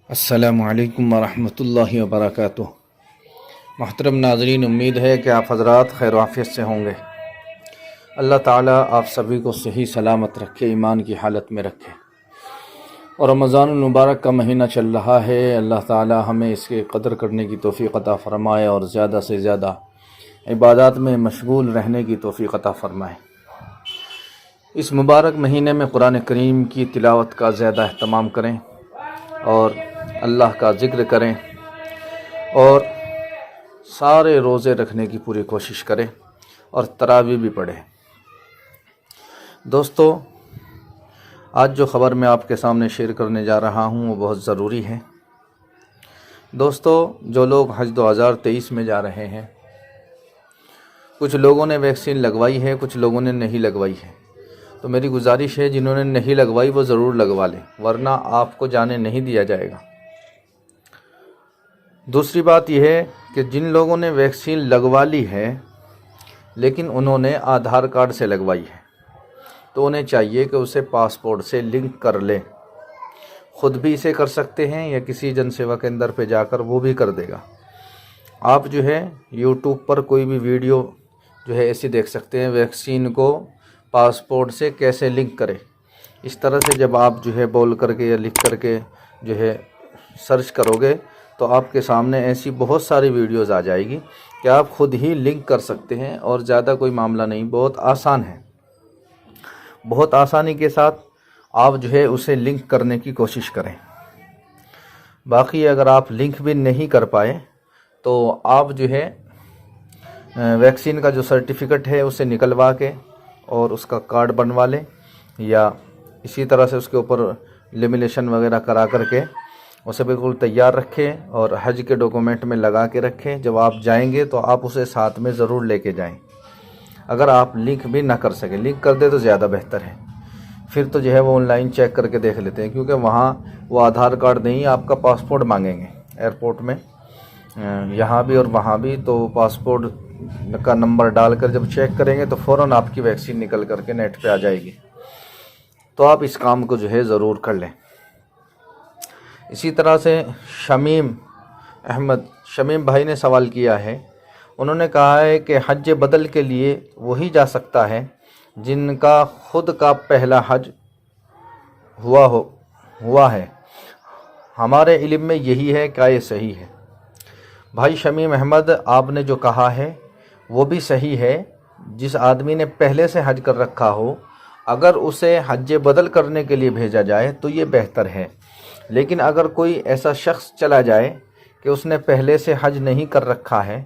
अस्सलामुअलैकुम वरहमतुल्लाहि वबरकातुह। मोहतरम नाज़रीन, उम्मीद है कि आप हज़रात खैर आफ़ियत से होंगे। अल्लाह ताला आप सभी को सही सलामत रखे, ईमान की हालत में रखे। और रमज़ान मुबारक का महीना चल रहा है। अल्लाह ताला हमें इसके कदर करने की तौफ़ीक़ अता फ़रमाए और ज़्यादा से ज़्यादा इबादत में मशगूल रहने की तौफ़ीक़ अता फ़रमाए। इस मुबारक महीने में कुरान करीम की तिलावत का ज़्यादा अहतमाम करें और अल्लाह का ज़िक्र करें और सारे रोज़े रखने की पूरी कोशिश करें और तरावी भी पढ़ें। दोस्तों, आज जो ख़बर मैं आपके सामने शेयर करने जा रहा हूँ वो बहुत ज़रूरी है। दोस्तों, जो लोग हज 2023 में जा रहे हैं, कुछ लोगों ने वैक्सीन लगवाई है, कुछ लोगों ने नहीं लगवाई है। तो मेरी गुजारिश है, जिन्होंने नहीं लगवाई वो ज़रूर लगवा लें, वरना आपको जाने नहीं दिया जाएगा। दूसरी बात यह है कि जिन लोगों ने वैक्सीन लगवा ली है लेकिन उन्होंने आधार कार्ड से लगवाई है, तो उन्हें चाहिए कि उसे पासपोर्ट से लिंक कर लें। ख़ुद भी इसे कर सकते हैं या किसी जन सेवा केंद्र पे जाकर वो भी कर देगा। आप जो है यूट्यूब पर कोई भी वीडियो जो है ऐसी देख सकते हैं, वैक्सीन को पासपोर्ट से कैसे लिंक करें। इस तरह से जब आप जो है बोल करके या लिख करके जो है सर्च करोगे तो आपके सामने ऐसी बहुत सारी वीडियोज़ आ जाएगी कि आप ख़ुद ही लिंक कर सकते हैं। और ज़्यादा कोई मामला नहीं, बहुत आसान है। बहुत आसानी के साथ आप जो है उसे लिंक करने की कोशिश करें। बाकी अगर आप लिंक भी नहीं कर पाए तो आप जो है वैक्सीन का जो सर्टिफिकेट है उसे निकलवा के और उसका कार्ड बनवा लें, या इसी तरह से उसके ऊपर लेमिनेशन वगैरह करा करके उसे बिल्कुल तैयार रखें और हज के डॉक्यूमेंट में लगा के रखें। जब आप जाएंगे तो आप उसे साथ में ज़रूर लेके जाएं। अगर आप लिंक भी ना कर सकें, लिंक कर दे तो ज़्यादा बेहतर है। फिर तो जो है वो ऑनलाइन चेक करके देख लेते हैं, क्योंकि वहाँ वो आधार कार्ड नहीं, आपका पासपोर्ट मांगेंगे एयरपोर्ट में, यहाँ भी और वहाँ भी। तो पासपोर्ट का नंबर डालकर जब चेक करेंगे तो फ़ौरन आपकी वैक्सीन निकल करके नेट पे आ जाएगी। तो आप इस काम को जो है ज़रूर कर लें। इसी तरह से शमीम भाई ने सवाल किया है। उन्होंने कहा है कि हज बदल के लिए वही जा सकता है जिनका खुद का पहला हज हुआ है। हमारे इल्म में यही है, क्या ये सही है? भाई शमीम अहमद, आपने जो कहा है वो भी सही है। जिस आदमी ने पहले से हज कर रखा हो, अगर उसे हज बदल करने के लिए भेजा जाए तो ये बेहतर है। लेकिन अगर कोई ऐसा शख्स चला जाए कि उसने पहले से हज नहीं कर रखा है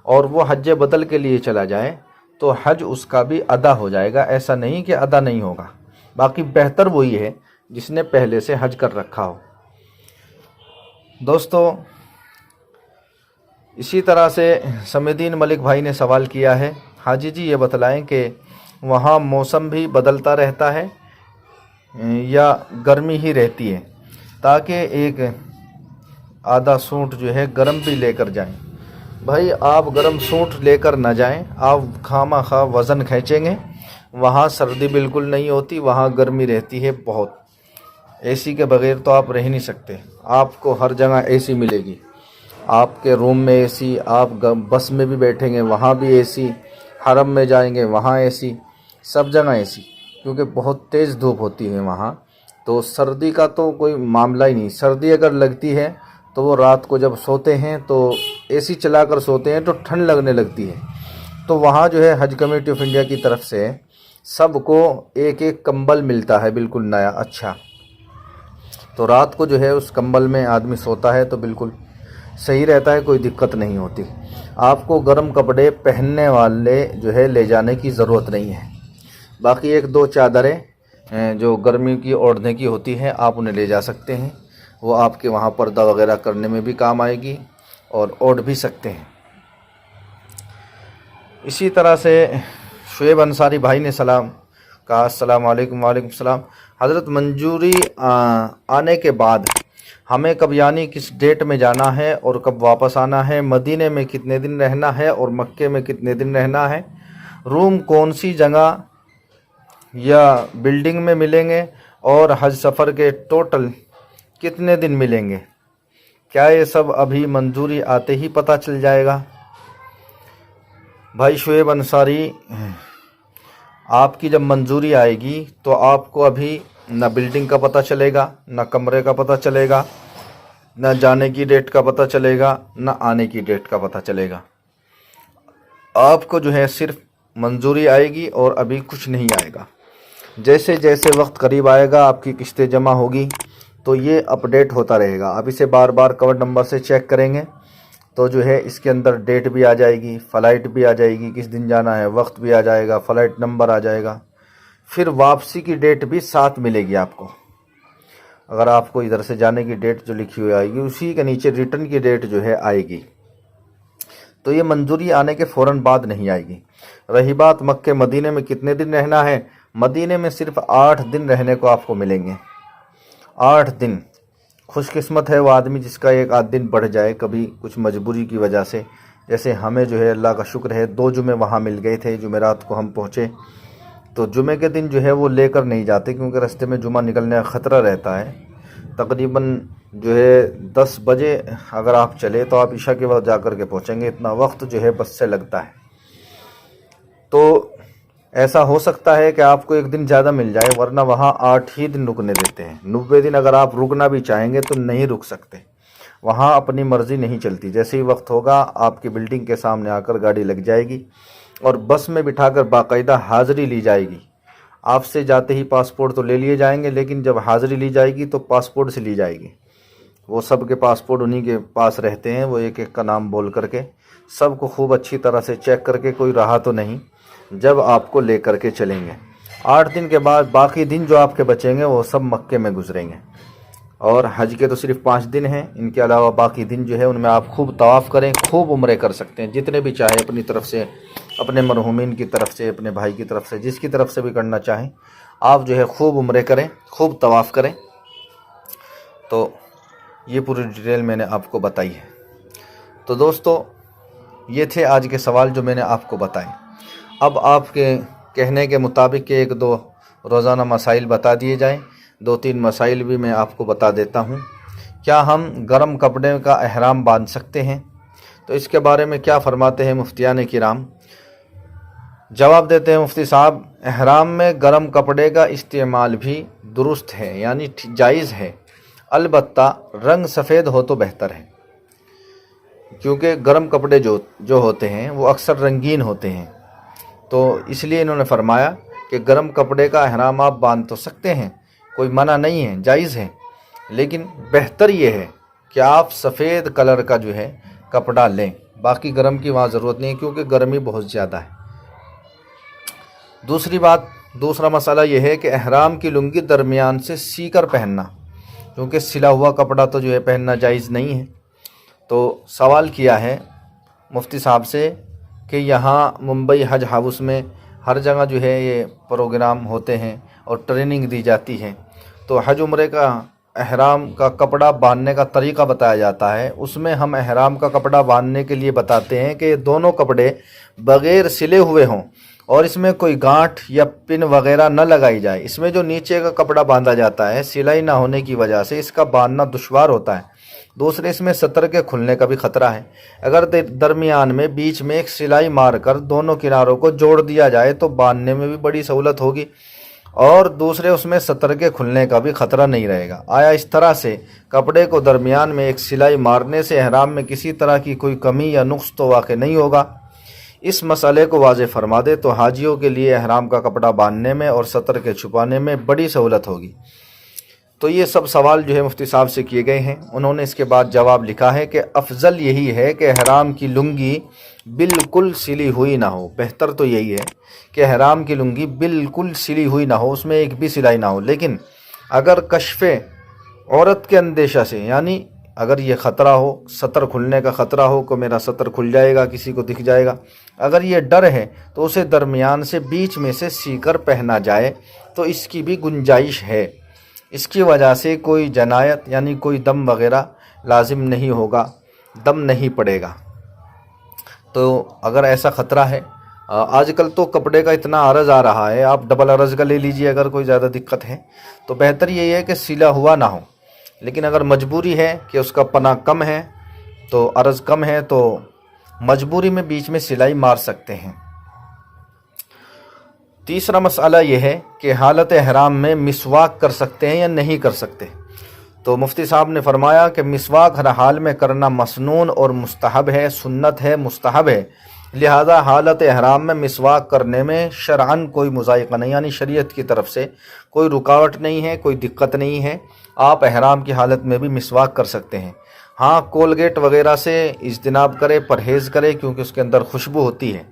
और वो हज बदल के लिए चला जाए तो हज उसका भी अदा हो जाएगा। ऐसा नहीं कि अदा नहीं होगा। बाकी बेहतर वही है जिसने पहले से हज कर रखा हो। दोस्तों, इसी तरह से समीदीन मलिक भाई ने सवाल किया है, हाजी जी ये बतलाएं कि वहाँ मौसम भी बदलता रहता है या गर्मी ही रहती है, ताकि एक आधा सूट जो है गर्म भी लेकर जाएं। भाई, आप गर्म सूट लेकर ना जाएं, आप खामा वज़न खींचेंगे। वहाँ सर्दी बिल्कुल नहीं होती, वहाँ गर्मी रहती है बहुत। एसी के बग़ैर तो आप रह नहीं सकते। आपको हर जगह एसी मिलेगी। आपके रूम में एसी, आप बस में भी बैठेंगे वहाँ भी एसी, हरम में जाएंगे वहाँ एसी, सब जगह एसी, क्योंकि बहुत तेज़ धूप होती है वहाँ। तो सर्दी का तो कोई मामला ही नहीं। सर्दी अगर लगती है तो वो रात को जब सोते हैं तो एसी चलाकर सोते हैं तो ठंड लगने लगती है। तो वहाँ जो है हज कमेटी ऑफ इंडिया की तरफ से सबको एक एक कंबल मिलता है, बिल्कुल नया अच्छा। तो रात को जो है उस कंबल में आदमी सोता है तो बिल्कुल सही रहता है, कोई दिक्कत नहीं होती। आपको गर्म कपड़े पहनने वाले जो है ले जाने की ज़रूरत नहीं है। बाकी एक दो चादरें जो गर्मी की ओढ़ने की होती हैं आप उन्हें ले जा सकते हैं। वो आपके वहाँ पर्दा वगैरह करने में भी काम आएगी और ओढ़ भी सकते हैं। इसी तरह से शुएब अंसारी भाई ने सलाम कहा, अस्सलाम वालेकुम। वालेकुम सलाम। हज़रत, मंजूरी आने के बाद हमें कब यानी किस डेट में जाना है और कब वापस आना है? मदीने में कितने दिन रहना है और मक्के में कितने दिन रहना है? रूम कौन सी जगह या बिल्डिंग में मिलेंगे और हज सफ़र के टोटल कितने दिन मिलेंगे? क्या ये सब अभी मंजूरी आते ही पता चल जाएगा? भाई शुएब अंसारी, आपकी जब मंजूरी आएगी तो आपको अभी न बिल्डिंग का पता चलेगा, न कमरे का पता चलेगा, न जाने की डेट का पता चलेगा, न आने की डेट का पता चलेगा। आपको जो है सिर्फ मंजूरी आएगी और अभी कुछ नहीं आएगा। जैसे जैसे वक्त करीब आएगा, आपकी किस्तें जमा होगी तो ये अपडेट होता रहेगा। आप इसे बार बार कवर नंबर से चेक करेंगे तो जो है इसके अंदर डेट भी आ जाएगी, फ़्लाइट भी आ जाएगी, किस दिन जाना है वक्त भी आ जाएगा, फ़्लाइट नंबर आ जाएगा, फिर वापसी की डेट भी साथ मिलेगी आपको। अगर आपको इधर से जाने की डेट जो लिखी हुई आएगी, उसी के नीचे रिटर्न की डेट जो है आएगी। तो ये मंजूरी आने के फ़ौरन बाद नहीं आएगी। रही बात मक्के मदीने में कितने दिन रहना है, मदीने में सिर्फ 8 दिन रहने को आपको मिलेंगे। 8 दिन। खुशकिस्मत है वो आदमी जिसका एक आध दिन बढ़ जाए कभी कुछ मजबूरी की वजह से। जैसे हमें जो है अल्लाह का शुक्र है 2 जुमे वहाँ मिल गए थे। जुमेरात को हम पहुँचे तो जुमे के दिन जो है वो लेकर नहीं जाते, क्योंकि रास्ते में जुमा निकलने का ख़तरा रहता है। तकरीबन जो है 10 बजे अगर आप चले तो आप इशा के वक्त जा कर के पहुँचेंगे। इतना वक्त जो है बस से लगता है। तो ऐसा हो सकता है कि आपको एक दिन ज़्यादा मिल जाए, वरना वहाँ 8 ही दिन रुकने देते हैं। 90 दिन अगर आप रुकना भी चाहेंगे तो नहीं रुक सकते। वहाँ अपनी मर्ज़ी नहीं चलती। जैसे ही वक्त होगा आपकी बिल्डिंग के सामने आकर गाड़ी लग जाएगी और बस में बिठाकर बाकायदा हाज़िरी ली जाएगी। आपसे जाते ही पासपोर्ट तो ले लिए जाएंगे, लेकिन जब हाज़िरी ली जाएगी तो पासपोर्ट से ली जाएगी। वो सब के पासपोर्ट उन्हीं के पास रहते हैं। वो एक एक का नाम बोल करके सबको खूब अच्छी तरह से चेक करके कोई रहा तो नहीं, जब आपको ले करके चलेंगे। 8 दिन के बाद बाकी दिन जो आपके बचेंगे वो सब मक्के में गुजरेंगे। और हज के तो सिर्फ 5 दिन हैं। इनके अलावा बाकी दिन जो है उनमें आप खूब तवाफ़ करें, खूब उम्रे कर सकते हैं, जितने भी चाहे अपनी तरफ से, अपने मरहूमिन की तरफ से, अपने भाई की तरफ से, जिसकी तरफ से भी करना चाहें आप जो है खूब उम्रे करें, खूब तवाफ़ करें। तो ये पूरी डिटेल मैंने आपको बताई है। तो दोस्तों ये थे आज के सवाल जो मैंने आपको बताए। अब आपके कहने के मुताबिक एक दो रोज़ाना मसाइल बता दिए जाएं। 2-3 मसाइल भी मैं आपको बता देता हूं। क्या हम गर्म कपड़े का एहराम बांध सकते हैं? तो इसके बारे में क्या फ़रमाते हैं मुफ्तियान किराम? जवाब देते हैं मुफ्ती साहब, एहराम में गर्म कपड़े का इस्तेमाल भी दुरुस्त है, यानी जायज़ है। अलबत्ता रंग सफ़ेद हो तो बेहतर है, क्योंकि गर्म कपड़े जो होते हैं वो अक्सर रंगीन होते हैं। तो इसलिए इन्होंने फरमाया कि गर्म कपड़े का एहराम आप बांध तो सकते हैं, कोई मना नहीं है, जायज़ है, लेकिन बेहतर ये है कि आप सफ़ेद कलर का जो है कपड़ा लें। बाकी गर्म की वहाँ ज़रूरत नहीं है, क्योंकि गर्मी बहुत ज़्यादा है। दूसरा मसला ये है कि एहराम की लुंगी दरमियान से सी कर पहनना, क्योंकि सिला हुआ कपड़ा तो जो है पहनना जायज़ नहीं है। तो सवाल किया है मुफ्ती साहब से कि यहाँ मुंबई हज हाउस में हर जगह जो है ये प्रोग्राम होते हैं और ट्रेनिंग दी जाती है, तो हज उम्रे का एहराम का कपड़ा बांधने का तरीक़ा बताया जाता है। उसमें हम एहराम का कपड़ा बांधने के लिए बताते हैं कि ये दोनों कपड़े बग़ैर सिले हुए हों और इसमें कोई गांठ या पिन वगैरह न लगाई जाए। इसमें जो नीचे का कपड़ा बांधा जाता है, सिलाई ना होने की वजह से इसका बांधना दुश्वार होता है। दूसरे इसमें सतर के खुलने का भी ख़तरा है। अगर दरमियान में बीच में एक सिलाई मारकर दोनों किनारों को जोड़ दिया जाए तो बांधने में भी बड़ी सहूलत होगी, और दूसरे उसमें सतर के खुलने का भी ख़तरा नहीं रहेगा। आया इस तरह से कपड़े को दरमियान में एक सिलाई मारने से एहराम में किसी तरह की कोई कमी या नुक्स तो वाक़ई नहीं होगा? इस मसले को वाज़े फरमा दे तो हाजियों के लिए एहराम का कपड़ा बांधने में और सतर के छुपाने में बड़ी सहूलत होगी। तो ये सब सवाल जो है मुफ्ती साहब से किए गए हैं। उन्होंने इसके बाद जवाब लिखा है कि अफजल यही है कि एहराम की लुंगी बिल्कुल सिली हुई ना हो। बेहतर तो यही है कि एहराम की लुंगी बिल्कुल सिली हुई ना हो, उसमें एक भी सिलाई ना हो। लेकिन अगर कश्फ़े औरत के अंदेशा से, यानी अगर ये ख़तरा हो, सतर खुलने का ख़तरा हो कि मेरा सतर खुल जाएगा, किसी को दिख जाएगा, अगर ये डर है तो उसे दरमियान से बीच में से सीकर पहना जाए तो इसकी भी गुंजाइश है। इसकी वजह से कोई जनायत यानी कोई दम वग़ैरह लाजिम नहीं होगा, दम नहीं पड़ेगा। तो अगर ऐसा ख़तरा है, आजकल तो कपड़े का इतना अरज़ आ रहा है, आप डबल अरज़ का ले लीजिए अगर कोई ज़्यादा दिक्कत है, तो बेहतर यही है कि सिला हुआ ना हो। لیکن اگر مجبوری ہے کہ اس کا پناہ کم ہے تو عرض کم ہے تو مجبوری میں بیچ میں سلائی مار سکتے ہیں۔ تیسرا مسئلہ یہ ہے کہ حالت احرام میں مسواک کر سکتے ہیں یا نہیں کر سکتے۔ تو مفتی صاحب نے فرمایا کہ مسواک ہر حال میں کرنا مسنون اور مستحب ہے، سنت ہے، مستحب ہے، لہذا حالت احرام میں مسواک کرنے میں شرعاً کوئی مضائقہ نہیں، یعنی شریعت کی طرف سے کوئی رکاوٹ نہیں ہے، کوئی دقت نہیں ہے، آپ احرام کی حالت میں بھی مسواک کر سکتے ہیں۔ ہاں کولگیٹ وغیرہ سے اجتناب کرے، پرہیز کرے، کیونکہ اس کے اندر خوشبو ہوتی ہے،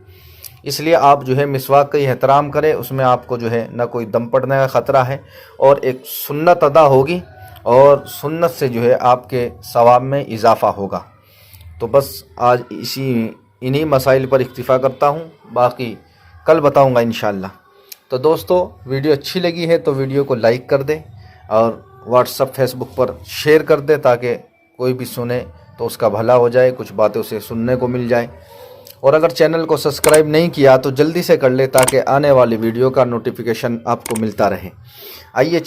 اس لیے آپ جو ہے مسواک کا ہی احترام کریں، اس میں آپ کو جو ہے نہ کوئی دم پڑنے کا خطرہ ہے اور ایک سنت ادا ہوگی اور سنت سے جو ہے آپ کے ثواب میں اضافہ ہوگا۔ تو بس آج انہی مسائل پر اکتفا کرتا ہوں، باقی کل بتاؤں گا انشاءاللہ۔ تو دوستو ویڈیو اچھی لگی ہے تو ویڈیو کو لائک کر دیں اور واٹس اپ فیس بک پر شیئر کر دیں تاکہ کوئی بھی سنے تو اس کا بھلا ہو جائے، کچھ باتیں اسے سننے کو مل جائے۔ اور اگر چینل کو سبسکرائب نہیں کیا تو جلدی سے کر لے تاکہ آنے والی ویڈیو کا نوٹیفیکیشن آپ کو ملتا رہے۔ آئیے